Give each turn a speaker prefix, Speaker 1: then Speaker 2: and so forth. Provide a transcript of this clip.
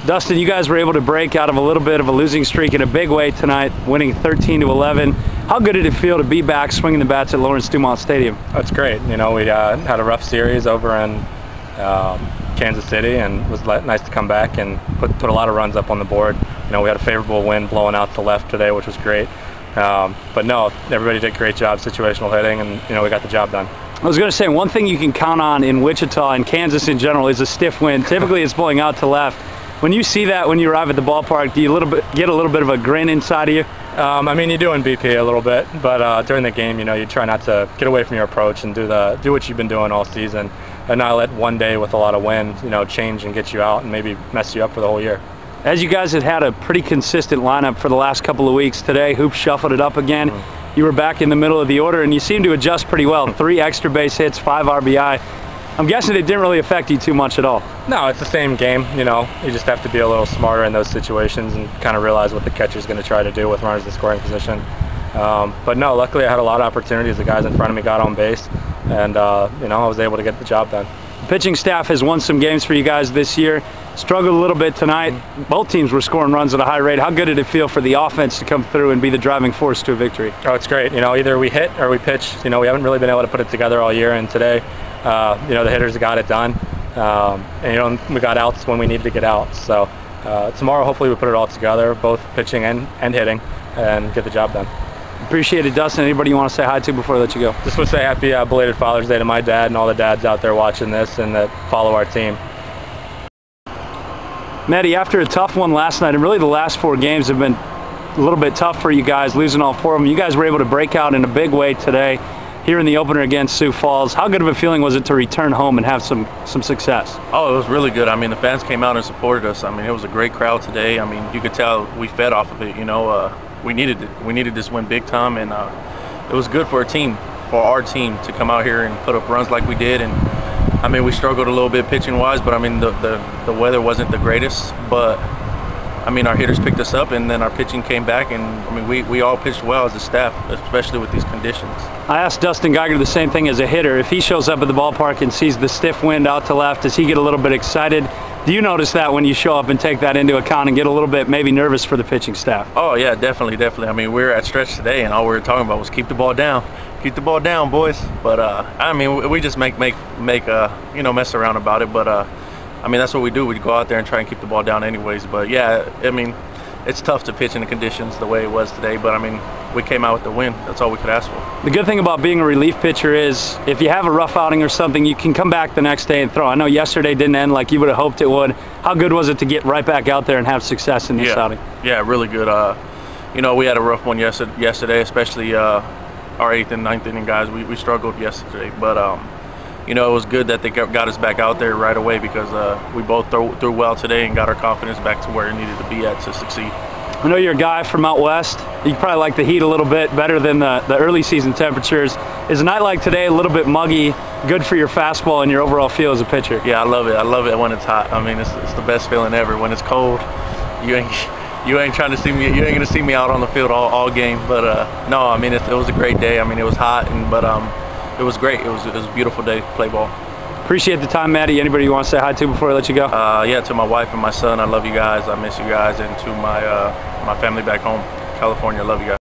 Speaker 1: Dustin, you guys were able to break out of a little bit of a losing streak in a big way tonight, winning 13-11. How good did it feel to be back swinging the bats at Lawrence Dumont Stadium?
Speaker 2: It's great. You know, we had a rough series over in Kansas City, and it was nice to come back and put a lot of runs up on the board. You know, we had a favorable wind blowing out to the left today, which was great. But no, everybody did a great job situational hitting, and you know, we got the job done.
Speaker 1: I was going to say, one thing you can count on in Wichita and Kansas in general is a stiff wind. Typically it's blowing out to left. When you see that when you arrive at the ballpark, do you get a little bit of a grin inside of you?
Speaker 2: I mean, you do in BP a little bit, but during the game, you know, you try not to get away from your approach and do what you've been doing all season, and not let one day with a lot of wind, you know, change and get you out and maybe mess you up for the whole year.
Speaker 1: As you guys had a pretty consistent lineup for the last couple of weeks, today Hoop shuffled it up again. You were back in the middle of the order, and you seemed to adjust pretty well. 3 extra base hits, 5 RBI. I'm guessing it didn't really affect you too much at all.
Speaker 2: No, it's the same game, you know. You just have to be a little smarter in those situations and kind of realize what the catcher's going to try to do with runners in scoring position. But no, luckily I had a lot of opportunities. The guys in front of me got on base, and you know, I was able to get the job done.
Speaker 1: The pitching staff has won some games for you guys this year. Struggled a little bit tonight. Both teams were scoring runs at a high rate. How good did it feel for the offense to come through and be the driving force to a victory?
Speaker 2: Oh, it's great. You know, either we hit or we pitch. You know, we haven't really been able to put it together all year, and today, you know, the hitters got it done. And you know, we got outs when we needed to get out. So tomorrow, hopefully, we put it all together, both pitching and hitting, and get the job done.
Speaker 1: Appreciate it, Dustin. Anybody you want to say hi to before I let you go?
Speaker 2: Just want to say happy belated Father's Day to my dad and all the dads out there watching this and that follow our team.
Speaker 1: Matty, after a tough one last night, and really the last 4 games have been a little bit tough for you guys, losing all 4 of them, you guys were able to break out in a big way today here in the opener against Sioux Falls. How good of a feeling was it to return home and have some success?
Speaker 3: Oh, it was really good. I mean, the fans came out and supported us. I mean, it was a great crowd today. I mean, you could tell we fed off of it, you know. We needed it. We needed this win big time, and it was good for our team to come out here and put up runs like we did. And I mean, we struggled a little bit pitching wise, but I mean, the weather wasn't the greatest, but I mean, our hitters picked us up, and then our pitching came back, and I mean, we all pitched well as a staff, especially with these conditions.
Speaker 1: I asked Dustin Geiger the same thing as a hitter. If he shows up at the ballpark and sees the stiff wind out to left, does he get a little bit excited? Do you notice that when you show up and take that into account and get a little bit maybe nervous for the pitching staff?
Speaker 3: Oh yeah, definitely. I mean, we were at stretch today, and all we were talking about was keep the ball down, boys. But I mean, we just make you know, mess around about it. But I mean, that's what we do. We go out there and try and keep the ball down anyways. But yeah, I mean, it's tough to pitch in the conditions the way it was today. But I mean, we came out with the win. That's all we could ask for.
Speaker 1: The good thing about being a relief pitcher is if you have a rough outing or something, you can come back the next day and throw. I know yesterday didn't end like you would have hoped it would. How good was it to get right back out there and have success in this outing?
Speaker 3: Yeah, really good. You know, we had a rough one yesterday, especially our 8th and 9th inning guys. We struggled yesterday, but you know, it was good that they got us back out there right away because we both threw well today and got our confidence back to where it needed to be at to succeed.
Speaker 1: I know you're a guy from out west. You probably like the heat a little bit better than the early season temperatures. Is a night like today a little bit muggy good for your fastball and your overall feel as a pitcher?
Speaker 3: Yeah, I love it. I love it when it's hot. I mean, it's the best feeling ever. When it's cold, you ain't trying to see me. You ain't gonna see me out on the field all game. But no, I mean, it was a great day. I mean, it was hot, but it was great. It was a beautiful day to play ball.
Speaker 1: Appreciate the time, Matty. Anybody you want to say hi to before I let you go?
Speaker 3: Yeah, to my wife and my son, I love you guys. I miss you guys, and to my family back home, California, I love you guys.